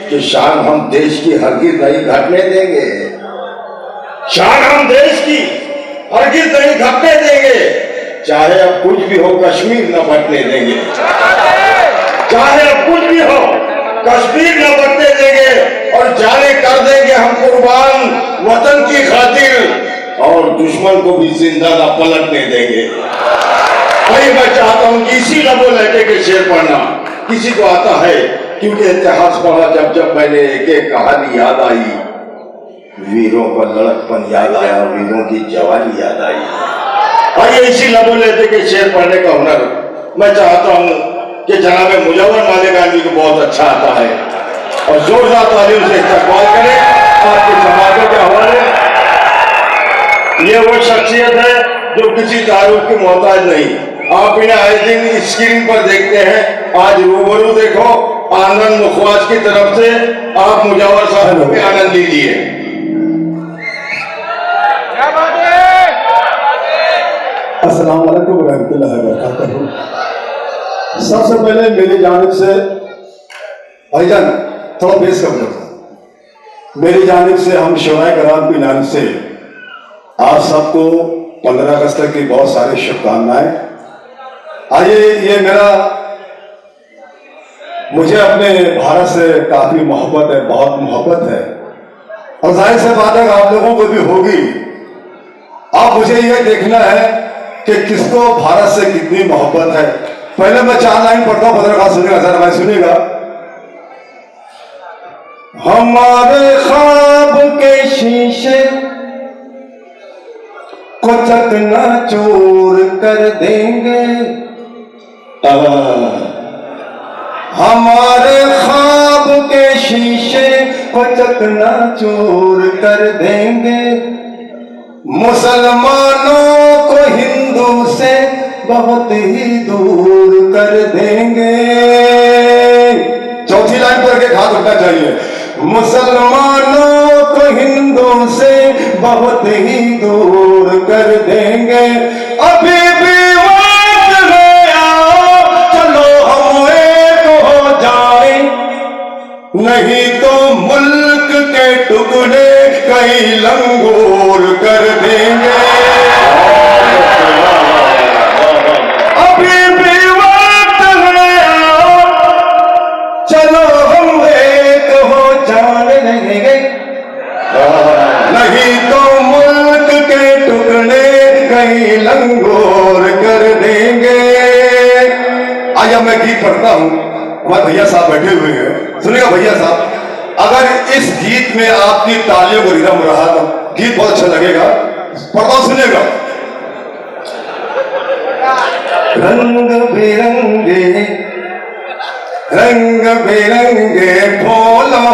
कि शान हम देश की हरगिज नहीं घटने देंगे। शान हम देश की हरगिज नहीं घटने देंगे। चाहे अब कुछ भी हो कश्मीर न बटने देंगे। चाहे अब कुछ भी हो कश्मीर न बटने देंगे और जाने कर देंगे हम कुर्बान वतन की खातिर और दुश्मन को भी जिंदा न पलटने देंगे। वही मैं चाहता हूं कि इसी लबो लहटे के शेर पढ़ना किसी को आता है, क्योंकि इतिहास पढ़ा जब जब मैंने एक एक कहानी याद आई, वीरों का लड़कपन याद आया, वीरों की जवानी याद आई। आइए इसी लबो लहटे के शेर पढ़ने का हुनर मैं चाहता हूं कि जनाब मुजव्वर मालिकानी को बहुत अच्छा आता है और जोरदार तालियों से इस्तकबाल करें आपके समाजों के हवाले। ये वो शख्सियत है जो किसी तारुफ की मोहताज नहीं। आप इन्हें आए दिन स्क्रीन पर देखते हैं, आज रूबरू देखो आनंद मुखवास की तरफ से आप मुजव्वर साहब को आनंद लीजिए। अस्सलाम वालेकुम रहमतुल्लाहि व बरकातहू। सबसे पहले मेरी जानिब से भाईजान थोड़ा पेश कर दो। मेरी जानिब से हम शोराए कराम की जानिब से आप सबको 15 अगस्त की बहुत सारी शुभकामनाएं। आइए, ये मुझे अपने भारत से काफी मोहब्बत है, बहुत मोहब्बत है और जाहिर सी बात है आप लोगों को भी होगी। अब मुझे यह देखना है कि किसको भारत से कितनी मोहब्बत है। पहले मैं 4 लाइन पढ़ता हूं, 15 का सुनिएगा, जरा भाई सुनिएगा। हमारे ख्वाब के शीशे को चकनाचूर कर देंगे, हमारे ख्वाब के शीशे को चकनाचूर कर देंगे, मुसलमानों को हिंदू से बहुत ही दूर कर देंगे। चौथी लाइन पर के हाथ उठना चाहिए। मुसलमानों को हिंदू से बहुत ही दूर कर देंगे। अभी भी वक्त है, आओ चलो हम एक हो जाए, नहीं तो मुल्क के टुकड़े कई लंगूर कर देंगे। अभी भी वक्त है, आओ चलो हम एक हो जाने देंगे, नहीं तो मुल्क के टुकड़े कई लंगूर कर देंगे। आइए मैं गीत पढ़ता हूं, हमारे भैया साहब बैठे हुए हैं, सुनिएगा भैया साहब। अगर इस गीत में आपकी तालियों को रिदम रहा तो गीत बहुत अच्छा लगेगा। पढ़ता हूं, सुनिएगा। रंग बिरंगे फूलों,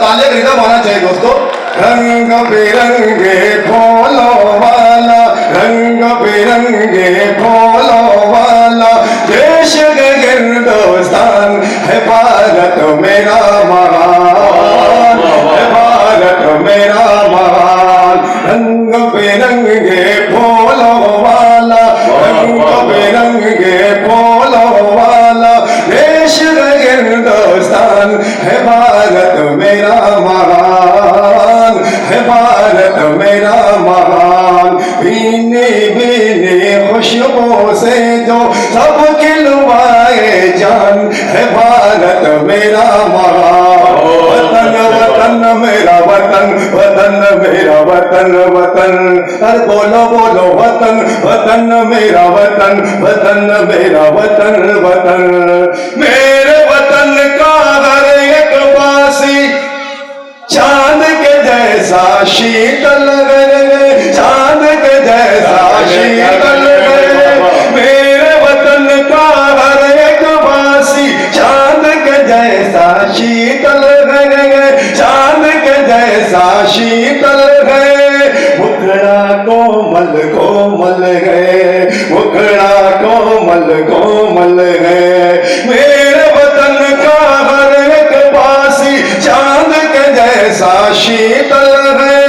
तालियों का रिदम आना चाहिए दोस्तों। रंग बिरंगे फूलों वाला, रंग बिरंगे फूलों वाला देश हिंदुस्तान है, भारत मेरा महान है, भारत मेरा महान। रंग बिरंगे फूलों वाला, रंग बिरंगे फूलों वाला देश हिंदुस्तान है, भारत मेरा महान है, भारत मेरा महान। भीने भीने खुशबू से जो सब खिलवाए जान है, भारत मेरा महान। वतन वतन मेरा वतन, वतन मेरा वतन, वतन अरे बोलो बोलो वतन, वतन मेरा वतन, वतन मेरा वतन, वतन मेरे वतन का हर एक वासी चांद के जैसा शीतल है, चांद के जैसा शीतल है। मेरे वतन का हर एक वासी चांद के जैसा शीतल है, चांद के जैसा शीतल है। मुखड़ा कोमल कोमल है, मुखड़ा कोमल कोमल है। मेरे वतन का हर एक वासी चांद के जैसा शीतल है,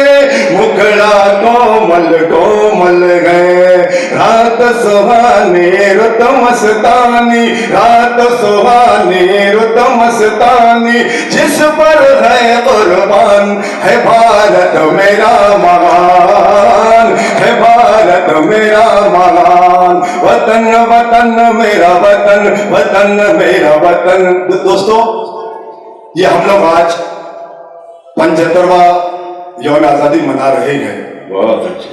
मुखड़ा कोमल कोमल है। रात सुहानी रुत मस्तानी, रात सुहानी रुत मस्तानी, जिस पर है कुर्बान है भारत मेरा महान, है भारत मेरा महान। वतन वतन मेरा वतन, वतन मेरा वतन। दोस्तों, ये हम लोग आज 75वां यौम आजादी मना रहे हैं। बहुत अच्छा।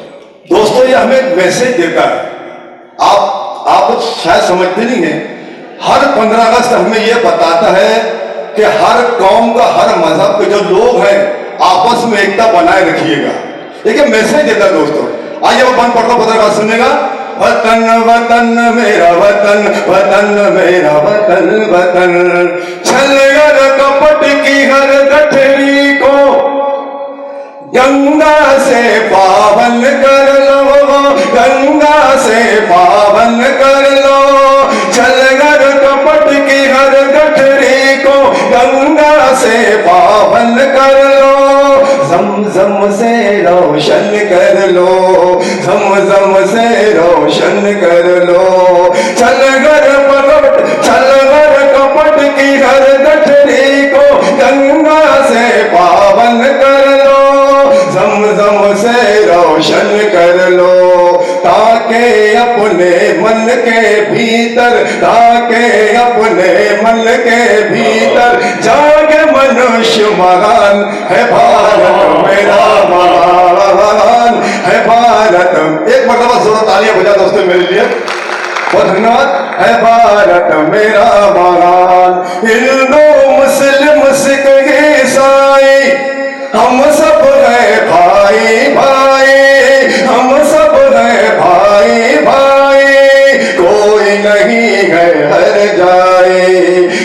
दोस्तों, ये हमें एक मैसेज देता है। आप शायद समझते नहीं है, हर 15 अगस्त हमें यह बताता है कि हर कौम का, हर मजहब के जो लोग हैं आपस में एकता बनाए रखिएगा। देखिए मैसेज देता है दोस्तों। आइए वो बंद पढ़ता पत्रकार सुनेगा। वतन वतन मेरा वतन, वतन मेरा वतन, वतन छलगर कपट की हर गठरी को गंगा से पावन कर लो, गंगा से पावन कर लो, छलगर कपट की हर गठरी को गंगा से पावन कर लो, ज़म से रोशन कर लो, ज़म से रोशन कर लो, छलगर कपट की हर गठरी को गंगा से पावन कर लो, ज़म से रोशन कर लो, ताके अपने मन के भीतर, ताके अपने मन के भीतर जागे मनुष्य महान, है भारत मेरा महान, है भारत। एक मरतबा जोर तालियां बजा दोस्तों मेरे लिए, बहुत धन्यवाद। है भारत मेरा महान। हिंदू मुस्लिम सिख ईसाई हम सब है भाई भाई, हम सब है भाई भाई, कोई नहीं है हर जाए,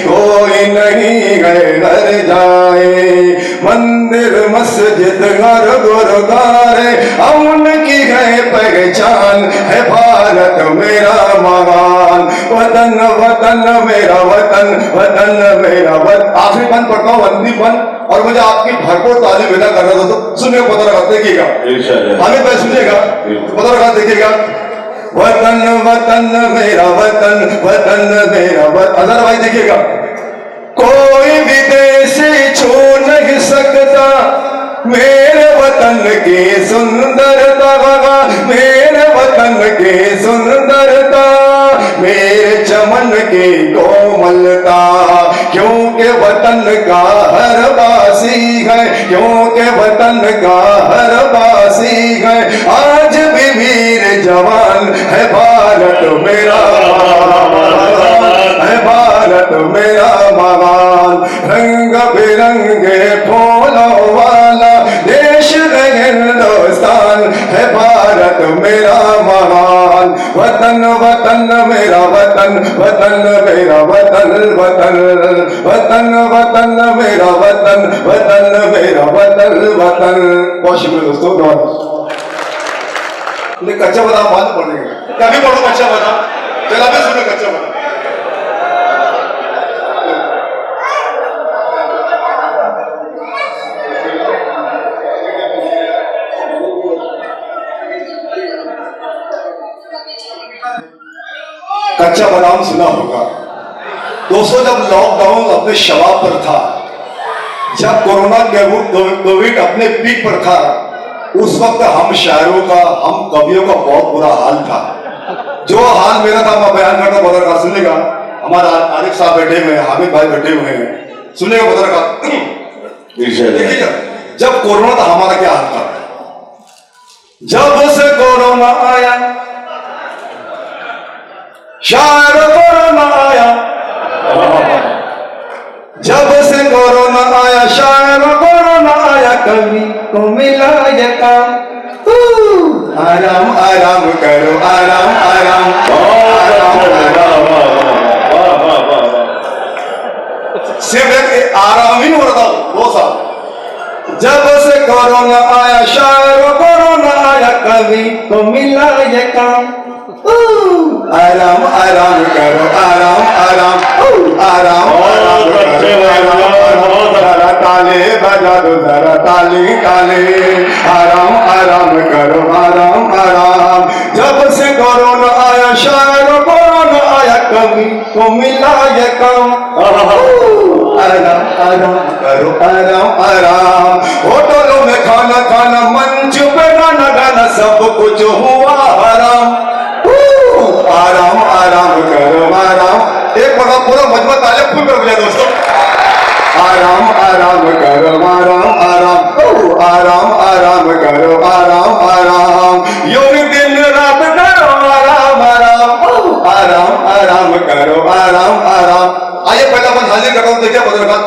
कोई नहीं है हर जाए, मंदिर मस्जिद घर गुरुद्वारे अमन की है पहचान, है भारत मेरा महान। वतन वतन मेरा वतन, वतन मेरा वतन। आखिरी बंद पढ़ता हूँ, अंतिम बंद, और मुझे आपकी भरपूर तालीम विदा कर रहा था। सुनिए पत्रकार, देखिएगा हमें पहले सुनिएगा, पत्रकार देखिएगा। वतन वतन मेरा वतन, वतन मेरा वतन। अदरवाइज देखिएगा, कोई विदेशी छू नहीं सकता मेरे वतन की सुंदरता, मेरे वतन की सुंदरता, मेरे चमन की कोमलता, क्योंकि वतन का हर वासी है, क्योंकि वतन का हर वासी है, आज भी वीर जवान, है भारत मेरा महान, है भारत मेरा महान। रंग बिरंगे फूलों वाला देश है हिंदुस्तान, है भारत मेरा महान। वतन वतन मेरा वतन, वतन मेरा वतन, वतन वतन वतन मेरा वतन, वतन मेरा वतन, वतन। बहुत शुक्रिया दोस्तों। कच्चा बादाम बाद पढ़ेंगे, कभी पढ़ो कच्चा बादाम, चला भी सुनो कच्चा बादाम। कच्चा बादाम सुना होगा दोस्तों। जब लॉकडाउन अपने शवाब पर था, जब कोरोना कोविड अपने पीक पर था, उस वक्त हम शायरों का, हम कवियों का बहुत बुरा हाल था। जो हाल मेरा था मैं बयान करता हूं, पत्रकार सुनेगा। हमारा आरिफ साहब बैठे हुए हैं, हामिद भाई बैठे हुए हैं, सुनेगा पत्रकार। देखिए जब कोरोना था हमारा क्या हाल था। जब से कोरोना आया, शायर कोरोना आया, जब से कोरोना आया, शायर कोरोना आया, कवि को मिला ये काम। आराम आराम करो, आराम आराम, सिर्फ आराम ही हो रहा था 2 साल। जब से कोरोना आया, शायर कोरोना आया, कवि को मिला ये काम। आराम आराम करो, आराम आराम, आराम आराम करो, जरा ताली बजा दो, जरा ताली ताली, आराम आराम करो, आराम आराम। जब से कोरोना आया, को मिला ये काम। आराम आराम करो आराम आराम, होटलों में खाना खाना, मंच पे गाना गाना, सब कुछ हुआ हराम। आराम आराम करो आराम। एक बार पूरा मजमा तालियां फुल कर बजाए दोस्तों। आराम आराम करो आराम आराम, आराम आराम करो आराम आराम, यूं दिन रात करो आराम आराम, आराम आराम करो आराम आराम। आइए पहला अपन हाजिर करता हूं, देखिए पत्रकार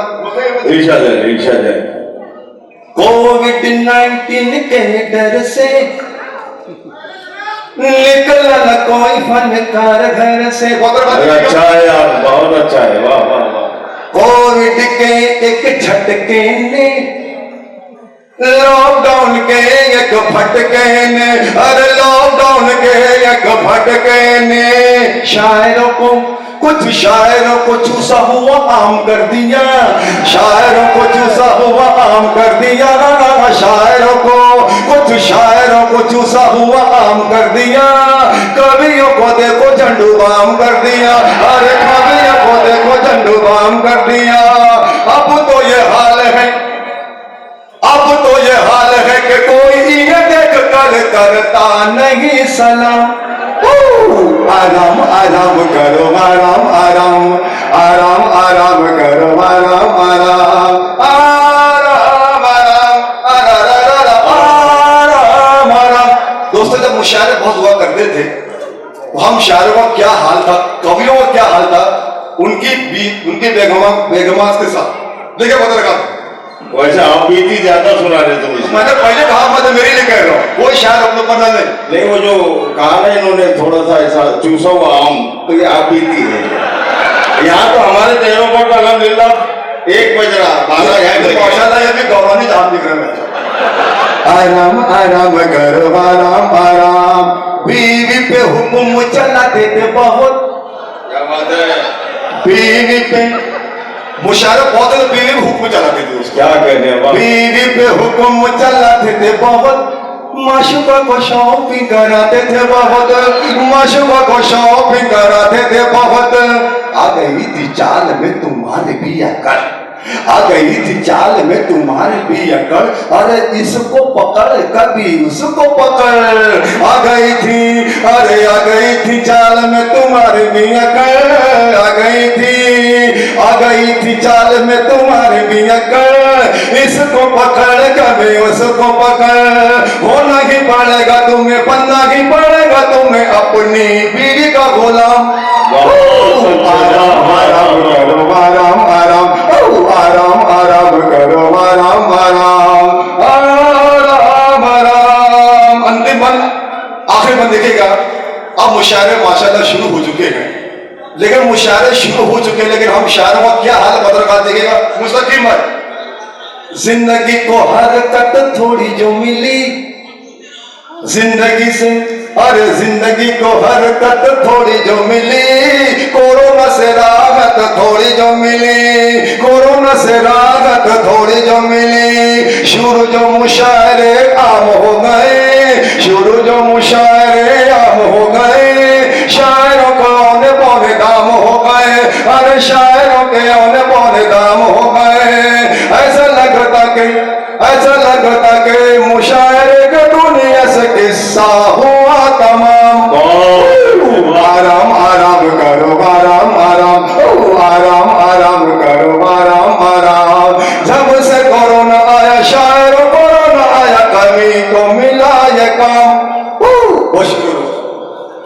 इर्शाद है, इर्शाद है। कोविड-19 के डर से निकला न कोई फनकार घर से। अच्छा है यार, बहुत अच्छा है, वाह वाह वाह। कोविड के एक झटके ने, लॉकडाउन के एक फटके ने, अरे लॉकडाउन के एक फटके ने शायरों को, कुछ शायरों को चूसा हुआ आम कर दिया, शायरों को चूसा हुआ आम कर दिया, शायरों को चूसा हुआ आम कर दिया, कवियों को देखो झंडू बाम कर दिया, अरे कवियों को देखो झंडू बाम कर दिया। अब तो ये हाल है, अब तो ये हाल है कि कोई ये देख कर करता नहीं सलाम। आराम आराम करो आराम आराम, आराम आराम करो आराम आराम, आराम आराम आराम आराम। दोस्तों जब मुशायरे बहुत हुआ करते थे, हम शायरों का क्या हाल था, कवियों का क्या हाल था, उनकी बेगमात के साथ। देखिए पता लगा वैसे आप बीती ज्यादा सुना रहे तुम इसमें। मैंने पहले कहा, मैं तो मेरे लिए कह रहा हूँ, कोई शायर अपने ऊपर ना ले। नहीं, वो जो कहा ना इन्होंने थोड़ा सा ऐसा चूसा हुआ आम, तो ये आप बीती है। यहाँ तो हमारे चेहरों पर तो अल्हम्दुलिल्लाह एक बज रहा, बारह है माशाल्लाह, ये भी गौरवानी धाम दिख रहा है। आराम आराम करो आराम आराम, बीवी पे हुक्म चलाते थे बहुत। क्या बात है। बीवी पे मुशायरे बहुत है, बीवी पे हुक्म चलाते थे उसको। क्या कहने हैं, बीवी पे हुक्म चलाते थे बहुत, माशुका को शॉपिंग कराते थे बहुत, माशुका को शॉपिंग कराते थे बहुत। आ गई थी चाल में तुम्हारे भी अकड़, आ गई थी चाल में तुम्हारे भी अकड़, अरे इसको पकड़ कभी उसको पकड़। आ गई थी, अरे आ गई थी चाल में तुम्हारे भी अकड़, आ गई थी चाल में तुम्हारे भी अकड़, इसको पकड़ कभी उसको पकड़। होना ही पड़ेगा तुम्हें, बनना ही पड़ेगा तुम्हें अपनी बीवी का गुलाम। आराम आराम करो आराम आराम, आराम आराम करो आराम आराम, आराम आराम। अंतिम बंद, आखिरी बंद देखिएगा। अब मुशायरे माशाल्लाह शुरू हो चुके हैं, लेकिन मुशायरे शुरू हो चुके हैं, लेकिन हम शायरों का क्या हाल बदरकार देखिएगा। मुस्तकीम भाई, जिंदगी को हरकत थोड़ी जो मिली जिंदगी से, अरे जिंदगी को हरकत थोड़ी जो मिली, कोरोना से राहत थोड़ी जो मिली, कोरोना से राहत थोड़ी जो मिली। शुरू जो मुशायरे आम हो गए, शुरू जो मुशायरे आम हो गए, शायरों को औने पौने दाम हो गए, अरे शायरों के औने